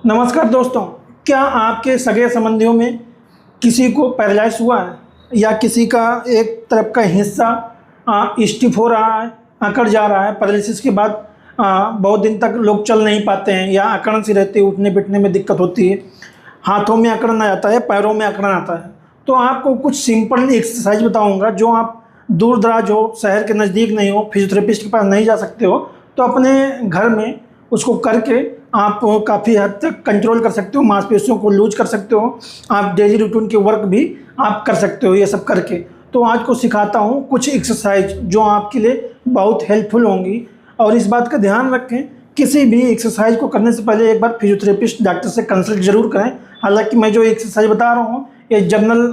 नमस्कार दोस्तों, क्या आपके सगे संबंधियों में किसी को पैरालाइज हुआ है या किसी का एक तरफ का हिस्सा स्टिफ हो रहा है, अकड़ जा रहा है। पैरालिसिस के बाद बहुत दिन तक लोग चल नहीं पाते हैं या अकड़न सी रहती है, उठने बैठने में दिक्कत होती है, हाथों में अकड़न आ जाता है, पैरों में अकड़न आता है। तो आपको कुछ सिंपल एक्सरसाइज बताऊंगा जो आप दूर दराज हो, शहर के नज़दीक नहीं हो, फिजियोथेरेपिस्ट के पास नहीं जा सकते हो, तो अपने घर में उसको करके आप काफ़ी हद तक कंट्रोल कर सकते हो, मांसपेशियों को लूज कर सकते हो। आप डेली रूटीन के वर्क भी आप कर सकते हो ये सब करके। तो आज को सिखाता हूँ कुछ एक्सरसाइज जो आपके लिए बहुत हेल्पफुल होंगी। और इस बात का ध्यान रखें, किसी भी एक्सरसाइज को करने से पहले एक बार फिजियोथेरेपिस्ट डॉक्टर से कंसल्ट जरूर करें। हालांकि मैं जो एक्सरसाइज बता रहा हूँ ये जनरल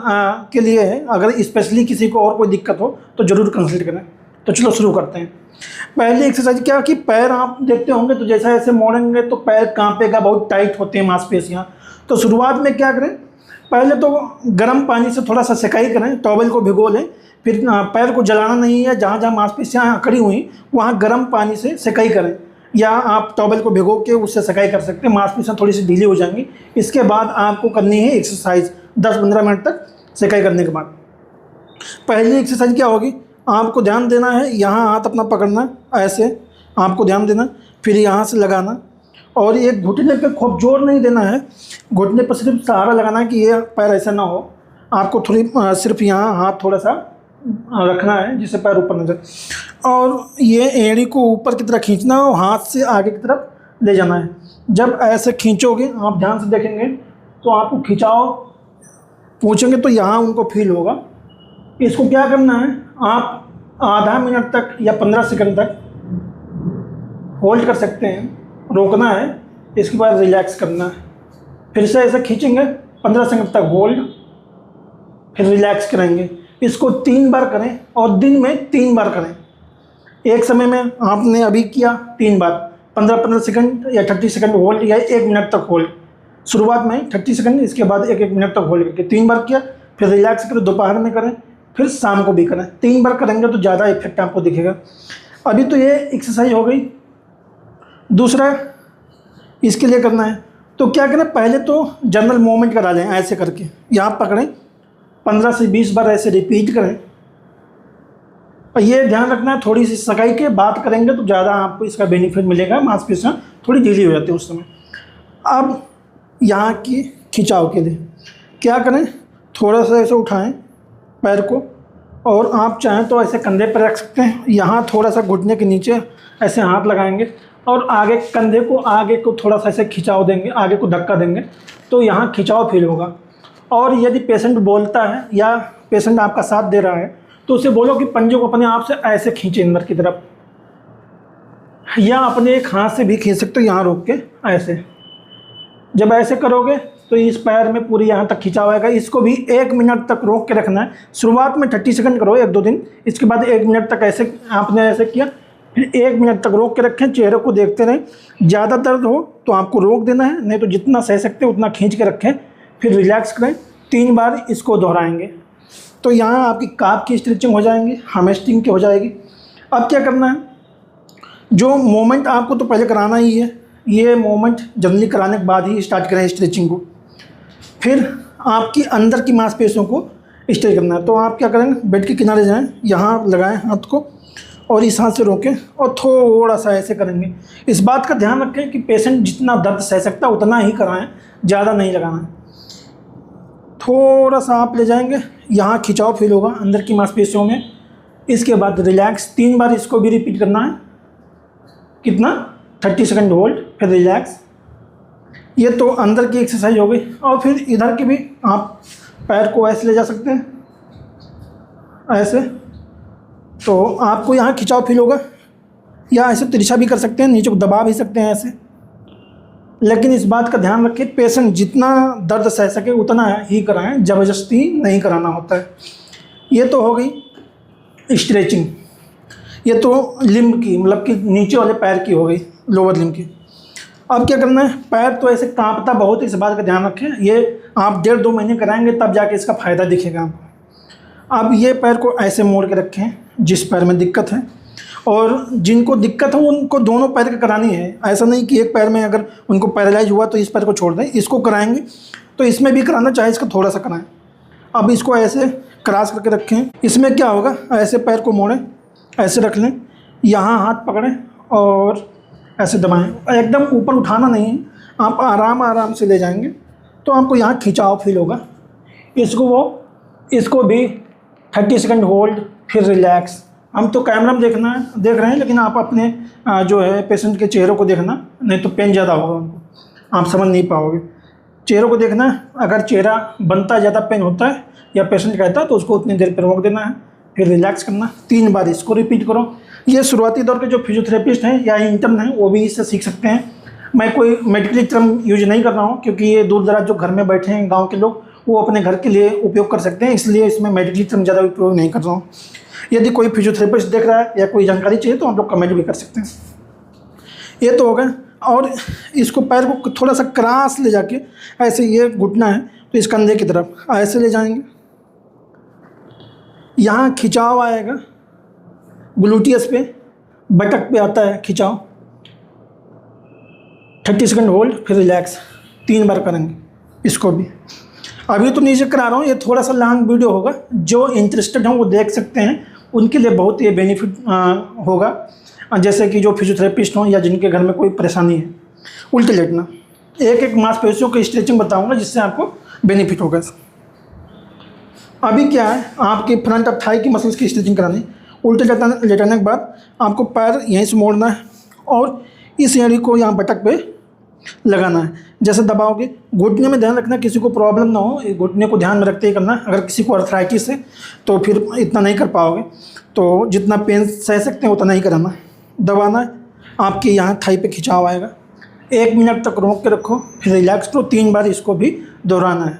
के लिए है, अगर स्पेशली किसी को और कोई दिक्कत हो तो ज़रूर कंसल्ट करें। तो चलो शुरू करते हैं। पहली एक्सरसाइज क्या कि पैर आप देखते होंगे तो जैसा ऐसे मोड़ेंगे तो पैर कांपेगा, बहुत टाइट होते हैं मांसपेशियाँ। तो शुरुआत में क्या करें, पहले तो गर्म पानी से थोड़ा सा सेकाई करें, टॉवल को भिगो लें। फिर पैर को जलाना नहीं है, जहाँ जहाँ मांसपेशियाँ अकड़ी हुई वहाँ गर्म पानी से सेकाई करें, या आप टॉवल को भिगो के उससे सेकाई कर सकते हैं। मांसपेशियाँ थोड़ी सी ढीली हो जाएंगी। इसके बाद आपको करनी है एक्सरसाइज 10-15 मिनट तक सेकाई करने के बाद। पहली एक्सरसाइज क्या होगी, आपको ध्यान देना है, यहाँ हाथ अपना पकड़ना, ऐसे आपको ध्यान देना, फिर यहाँ से लगाना। और ये घुटने पे खूब जोर नहीं देना है, घुटने पर सिर्फ सहारा लगाना है कि ये पैर ऐसा ना हो। आपको थोड़ी सिर्फ यहाँ हाथ थोड़ा सा रखना है जिससे पैर ऊपर न जाए, और ये एड़ी को ऊपर की तरफ खींचना और हाथ से आगे की तरफ ले जाना है। जब ऐसे खींचोगे, आप ध्यान से देखेंगे तो आपको खिंचाव पूछेंगे तो यहाँ उनको फील होगा। इसको क्या करना है, आप आधा मिनट तक या 15 सेकंड तक होल्ड कर सकते हैं, रोकना है। इसके बाद रिलैक्स करना है, फिर से ऐसे खींचेंगे 15 सेकंड तक होल्ड, फिर रिलैक्स करेंगे। इसको 3 बार करें और दिन में 3 बार करें। एक समय में आपने अभी किया 3 बार, 15-15 सेकंड या 30 सेकंड होल्ड या 1 मिनट तक होल्ड। शुरुआत में 30 सेकंड, इसके बाद 1-1 मिनट तक होल्ड करके 3 बार किया, फिर रिलैक्स करें। दोपहर में करें, फिर शाम को भी करें। 3 बार करेंगे तो ज़्यादा इफेक्ट आपको दिखेगा। अभी तो ये एक्सरसाइज हो गई। दूसरा इसके लिए करना है तो क्या करें, पहले तो जनरल मूवमेंट करा लें, ऐसे करके यहाँ पकड़ें, 15 से 20 बार ऐसे रिपीट करें। और ये ध्यान रखना है, थोड़ी सी सकाई के बात करेंगे तो ज़्यादा आपको इसका बेनिफिट मिलेगा। मांसपेशियाँ थोड़ी ढीली हो जाती है उस समय। अब यहाँ की खिंचाव के लिए क्या करें, थोड़ा सा ऐसे उठाएं पैर को, और आप चाहें तो ऐसे कंधे पर रख सकते हैं। यहाँ थोड़ा सा घुटने के नीचे ऐसे हाथ लगाएंगे और आगे कंधे को आगे को थोड़ा सा ऐसे खिंचाव देंगे, आगे को धक्का देंगे तो यहाँ खिंचाव फील होगा। और यदि पेशेंट बोलता है या पेशेंट आपका साथ दे रहा है तो उसे बोलो कि पंजे को अपने आप से ऐसे खींचे अंदर की तरफ, या अपने एक हाथ से भी खींच सकते हो, यहाँ रोक के ऐसे। जब ऐसे करोगे तो इस पैर में पूरी यहाँ तक खिंचाव आएगा। इसको भी 1 मिनट तक रोक के रखना है। शुरुआत में 30 सेकंड करो 1-2 दिन, इसके बाद 1 मिनट तक ऐसे आपने ऐसे किया, फिर 1 मिनट तक रोक के रखें। चेहरे को देखते रहें। ज़्यादा दर्द हो तो आपको रोक देना है, नहीं तो जितना सह सकते उतना खींच के रखें, फिर रिलैक्स करें। 3 बार इसको दोहराएंगे तो यहाँ आपकी काफ की स्ट्रेचिंग हो जाएंगी, हैमस्ट्रिंग की हो जाएगी। अब क्या करना है, जो मूवमेंट आपको तो पहले कराना ही है, ये मूवमेंट जनरली कराने के बाद ही स्टार्ट करें स्ट्रेचिंग को। फिर आपकी अंदर की मांसपेशियों को स्ट्रेच करना है। तो आप क्या करेंगे, बेड के किनारे जाएं, यहाँ लगाएं हाथ को और इस हाथ से रोकें और थोड़ा सा ऐसे करेंगे। इस बात का ध्यान रखें कि पेशेंट जितना दर्द सह सकता है उतना ही कराएं, ज़्यादा नहीं लगाना है। थोड़ा सा आप ले जाएंगे, यहाँ खिंचाव फील होगा अंदर की मांसपेशियों में। इसके बाद रिलैक्स, 3 बार इसको भी रिपीट करना है। कितना, 30 सेकंड होल्ड, फिर रिलैक्स। ये तो अंदर की एक्सरसाइज हो गई। और फिर इधर की भी आप पैर को ऐसे ले जा सकते हैं, ऐसे, तो आपको यहाँ खिंचाव फील होगा। या ऐसे तिरछा भी कर सकते हैं, नीचे को दबा भी सकते हैं ऐसे। लेकिन इस बात का ध्यान रखें, पेशेंट जितना दर्द सह सके उतना ही कराएं, ज़बरदस्ती नहीं कराना होता है। ये तो हो गई स्ट्रेचिंग। ये तो लिम्ब की, मतलब कि नीचे वाले पैर की हो गई, लोअर लिम्ब की। अब क्या करना है, पैर तो ऐसे कांपता बहुत है, इस बात का ध्यान रखें। ये आप 1.5-2 महीने कराएंगे तब जाके इसका फ़ायदा दिखेगा आपको। अब ये पैर को ऐसे मोड़ के रखें जिस पैर में दिक्कत है, और जिनको दिक्कत है उनको दोनों पैर का करानी है, ऐसा नहीं कि एक पैर में अगर उनको पैरालाइज हुआ तो इस पैर को छोड़ दें, इसको कराएंगे तो इसमें भी कराना, चाहे इसका थोड़ा सा कराएं। अब इसको ऐसे क्रॉस करके रखें। इसमें क्या होगा, ऐसे पैर को मोड़ें, ऐसे रख लें, यहाँ हाथ पकड़ें और ऐसे दबाएं। एकदम ऊपर उठाना नहीं है, आप आराम आराम से ले जाएंगे तो आपको यहाँ खिंचाव फील होगा। इसको भी 30 सेकंड होल्ड, फिर रिलैक्स। हम तो कैमरा में देख रहे हैं, लेकिन आप अपने जो है पेशेंट के चेहरों को देखना, नहीं तो पेन ज़्यादा होगा उनको, आप समझ नहीं पाओगे। चेहरों को देखना है, अगर चेहरा बनता ज़्यादा पेन होता है या पेशेंट कहता है तो उसको उतनी देर पर रोक देना है, फिर रिलैक्स करना। 3 बार इसको रिपीट करो। ये शुरुआती दौर के जो फिजियोथेरेपिस्ट हैं या इंटर्न हैं वो भी इससे सीख सकते हैं। मैं कोई मेडिकल टर्म यूज नहीं कर रहा हूँ, क्योंकि ये दूर दराज जो घर में बैठे हैं गाँव के लोग, वो अपने घर के लिए उपयोग कर सकते हैं, इसलिए इसमें मेडिकल टर्म ज़्यादा उपयोग नहीं कर रहा हूँ। यदि कोई फिजियोथेरेपिस्ट देख रहा है या कोई जानकारी चाहिए तो आप लोग कमेंट भी कर सकते हैं। ये तो हो गया। और इसको पैर को थोड़ा सा क्रॉस ले जाके ऐसे, ये घुटना है तो इस कंधे की तरफ ऐसे ले जाएंगे, यहाँ खिंचाव आएगा, ग्लूटियस पे, बटक पे आता है खिंचाव। 30 सेकंड होल्ड, फिर रिलैक्स। 3 बार करेंगे इसको भी। अभी तो नीचे करा रहा हूँ, ये थोड़ा सा लॉन्ग वीडियो होगा, जो इंटरेस्टेड हों वो देख सकते हैं, उनके लिए बहुत ये बेनिफिट होगा। जैसे कि जो फिजियोथेरेपिस्ट हों या जिनके घर में कोई परेशानी है। उल्टे लेटना, एक एक मांसपेशियों की स्ट्रेचिंग बताऊंगा जिससे आपको बेनिफिट होगा। अभी क्या है, आपकी फ्रंट ऑफ थाई की मसल्स की स्ट्रेचिंग करानी। उल्टे लेटाने के बाद आपको पैर यहीं से मोड़ना है और इस एड़ी को यहाँ बटक पे लगाना है। जैसे दबाओगे, घुटने में ध्यान रखना किसी को प्रॉब्लम ना हो, घुटने को ध्यान में रखते ही करना। अगर किसी को अर्थराइटिस है तो फिर इतना नहीं कर पाओगे, तो जितना पेन सह सकते हैं उतना ही कराना। दबाना है, आपके यहाँ थाई पे खिंचाव आएगा। 1 मिनट तक रोक के रखो, फिर रिलैक्स करो। 3 बार इसको भी दोहराना है,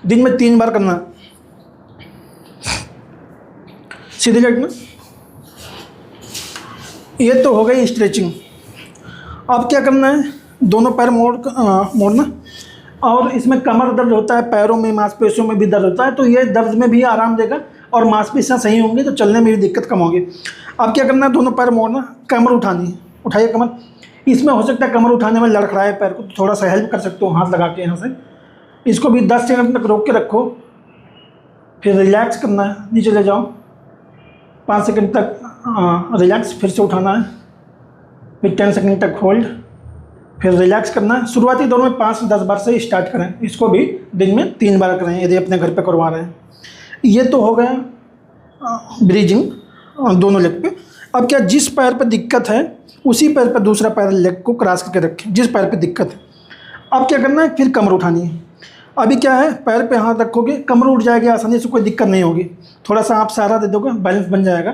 दिन में 3 बार करना। सीधे लेटना। ये तो हो गई स्ट्रेचिंग। अब क्या करना है, दोनों पैर मोड़ना। और इसमें कमर दर्द होता है, पैरों में मांसपेशियों में भी दर्द होता है, तो ये दर्द में भी आराम देगा और मांसपेशियाँ सही होंगी तो चलने में भी दिक्कत कम होगी। अब क्या करना है, दोनों पैर मोड़ना, कमर उठानी है। उठाइए कमर। इसमें हो सकता है कमर उठाने में लड़खड़ाए पैर को, तो थोड़ा सा हेल्प कर सकते हो हाथ लगा के यहाँ से। इसको भी 10 सेकंड तक रोक के रखो, फिर रिलैक्स करना है, नीचे ले जाओ। 5 सेकंड तक रिलैक्स, फिर से उठाना है, फिर 10 सेकंड तक होल्ड, फिर रिलैक्स करना है। शुरुआती दौर में 5 से 10 बार से स्टार्ट करें। इसको भी दिन में 3 बार करें यदि अपने घर पे करवा रहे हैं। ये तो हो गया ब्रीजिंग दोनों लेग पे। अब क्या, जिस पैर पे दिक्कत है उसी पैर पे दूसरा पैर लेग को क्रॉस करके रखें, जिस पैर पे दिक्कत है। अब क्या करना है, फिर कमर उठानी है। अभी क्या है, पैर पे हाथ रखोगे, कमर उठ जाएगी आसानी से, कोई दिक्कत नहीं होगी। थोड़ा सा आप सहारा दे दोगे, बैलेंस बन जाएगा।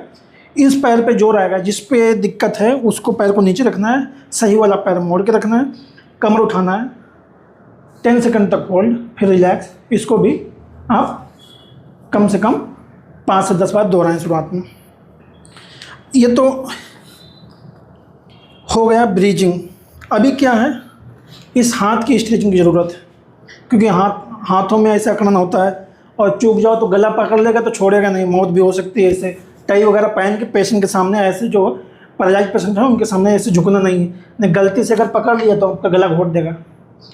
इस पैर पे जोर आएगा, जिस पे दिक्कत है उसको पैर को नीचे रखना है, सही वाला पैर मोड़ के रखना है, कमर उठाना है, 10 सेकंड तक होल्ड, फिर रिलैक्स। इसको भी आप कम से कम 5 से 10 बार दोहराएं शुरुआत में। ये तो हो गया ब्रीजिंग। अभी क्या है, इस हाथ की स्ट्रेचिंग की ज़रूरत है, क्योंकि हाथों में ऐसे अकड़न होता है और चूक जाओ तो गला पकड़ लेगा तो छोड़ेगा नहीं, मौत भी हो सकती है। ऐसे टाई वगैरह पहन के पेशेंट के सामने, ऐसे जो पैरालाइज पेशेंट है उनके सामने ऐसे झुकना नहीं है, नहीं गलती से अगर पकड़ लिया तो आपका गला घोट देगा,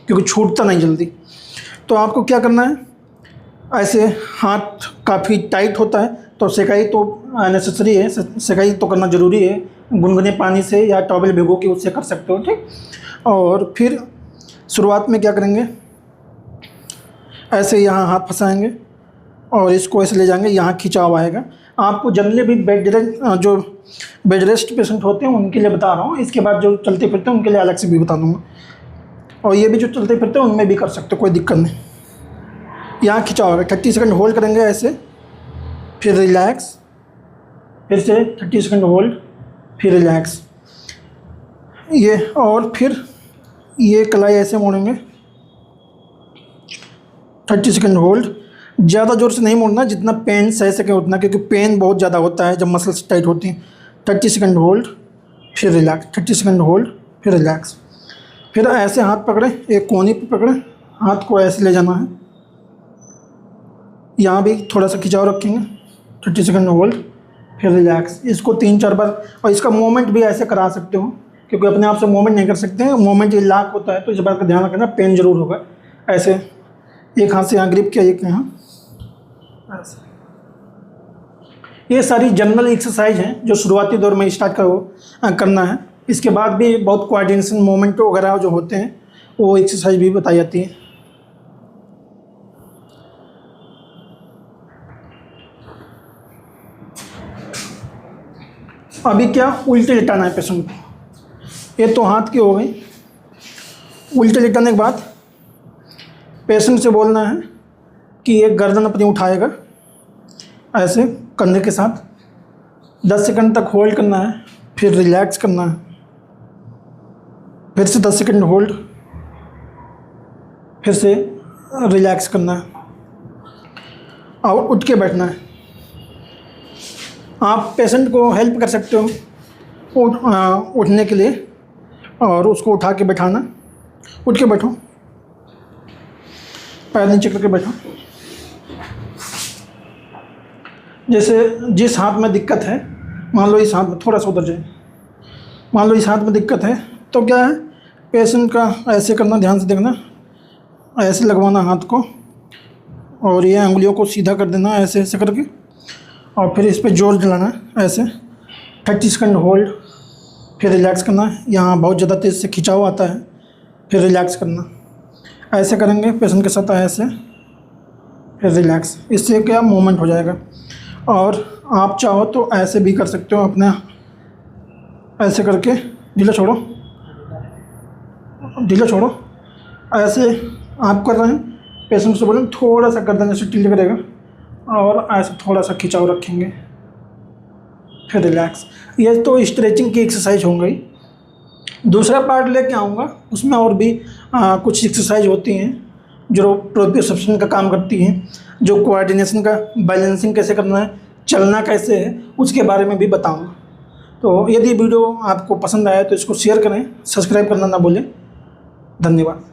क्योंकि छूटता नहीं जल्दी। तो आपको क्या करना है, ऐसे हाथ काफ़ी टाइट होता है तो सेकाई तो नेसेसरी है, सेकाई तो करना ज़रूरी है। गुनगुने पानी से या टॉवल भिगो के उससे कर सकते हो, ठीक। और फिर शुरुआत में क्या करेंगे, ऐसे यहाँ हाथ फंसाएंगे और इसको ऐसे ले जाएंगे, यहाँ खिंचाव आएगा। आपको जनरली भी जो बेड रेस्ट पेशेंट होते हैं उनके लिए बता रहा हूँ, इसके बाद जो चलते फिरते हैं उनके लिए अलग से भी बता दूँगा। और ये भी जो चलते फिरते हैं उनमें भी कर सकते हो, कोई दिक्कत नहीं। यहाँ खिंचाव आएगा, 30 सेकंड होल्ड करेंगे ऐसे, फिर रिलैक्स, फिर से 30 सेकंड होल्ड, फिर रिलैक्स। ये और फिर ये कलाई ऐसे मोड़ेंगे, 30 सेकंड होल्ड। ज़्यादा ज़ोर से नहीं मोड़ना, जितना पेन सह सके उतना, क्योंकि पेन बहुत ज़्यादा होता है जब मसल्स टाइट होती हैं। 30 सेकंड होल्ड, फिर रिलैक्स, 30 सेकंड होल्ड, फिर रिलैक्स। फिर ऐसे हाथ पकड़ें, एक कोनी पे पकड़ें, हाथ को ऐसे ले जाना है, यहाँ भी थोड़ा सा खिंचाव रखेंगे, 30 सेकंड होल्ड, फिर रिलैक्स। इसको 3-4 बार, और इसका मूवमेंट भी ऐसे करा सकते हो, क्योंकि अपने आप से मूवमेंट नहीं कर सकते हैं, मूवमेंट ये लॉक होता है, तो इस बात का ध्यान रखना, पेन जरूर होगा। ऐसे एक हाथ से यहाँ ग्रिप किया, एक यहाँ ऐसे। ये सारी जनरल एक्सरसाइज हैं जो शुरुआती दौर में स्टार्ट करना है। इसके बाद भी बहुत कोऑर्डिनेशन मूवमेंट वगैरह जो होते हैं वो एक्सरसाइज भी बताई जाती है। अभी क्या उल्टे लिटाना है पेशेंट को। ये तो हाथ की हो गई। उल्टे लिटाने के बाद पेशेंट से बोलना है कि ये गर्दन अपनी उठाएगा ऐसे कंधे के साथ, 10 सेकंड तक होल्ड करना है, फिर रिलैक्स करना है, फिर से 10 सेकंड होल्ड, फिर से रिलैक्स करना है और उठ के बैठना है। आप पेशेंट को हेल्प कर सकते हो उठने के लिए, और उसको उठा के बैठाना। उठ के बैठो, पैर नीचे करके बैठो। जैसे जिस हाथ में दिक्कत है, मान लो इस हाथ में, थोड़ा सा उधर जाए, मान लो इस हाथ में दिक्कत है, तो क्या है, पेशेंट का ऐसे करना, ध्यान से देखना, ऐसे लगवाना हाथ को, और ये अंगुलियों को सीधा कर देना ऐसे ऐसे करके, और फिर इस पर जोर दिलाना ऐसे, 30 सेकंड होल्ड, फिर रिलैक्स करना। यहाँ बहुत ज़्यादा तेज़ से खिंचाव आता है, फिर रिलैक्स करना। ऐसे करेंगे पेशेंट के साथ, ऐसे फिर रिलैक्स। इससे क्या मूवमेंट हो जाएगा। और आप चाहो तो ऐसे भी कर सकते हो, अपना ऐसे करके ढीला छोड़ो, ढीला छोड़ो, ऐसे आप कर रहे हैं। पेशेंट से बोलें थोड़ा सा गर्दन ऐसे टिल्ट करेगा, और ऐसे थोड़ा सा खिंचाव रखेंगे, फिर रिलैक्स। ये तो स्ट्रेचिंग की एक्सरसाइज हो गई। दूसरा पार्ट लेके आऊँगा, उसमें और भी कुछ एक्सरसाइज होती हैं जो प्रोप्रियोसेप्शन का काम करती हैं, जो कोऑर्डिनेशन का, बैलेंसिंग कैसे करना है, चलना कैसे है, उसके बारे में भी बताऊँगा। तो यदि वीडियो आपको पसंद आया तो इसको शेयर करें, सब्सक्राइब करना ना भूलें। धन्यवाद।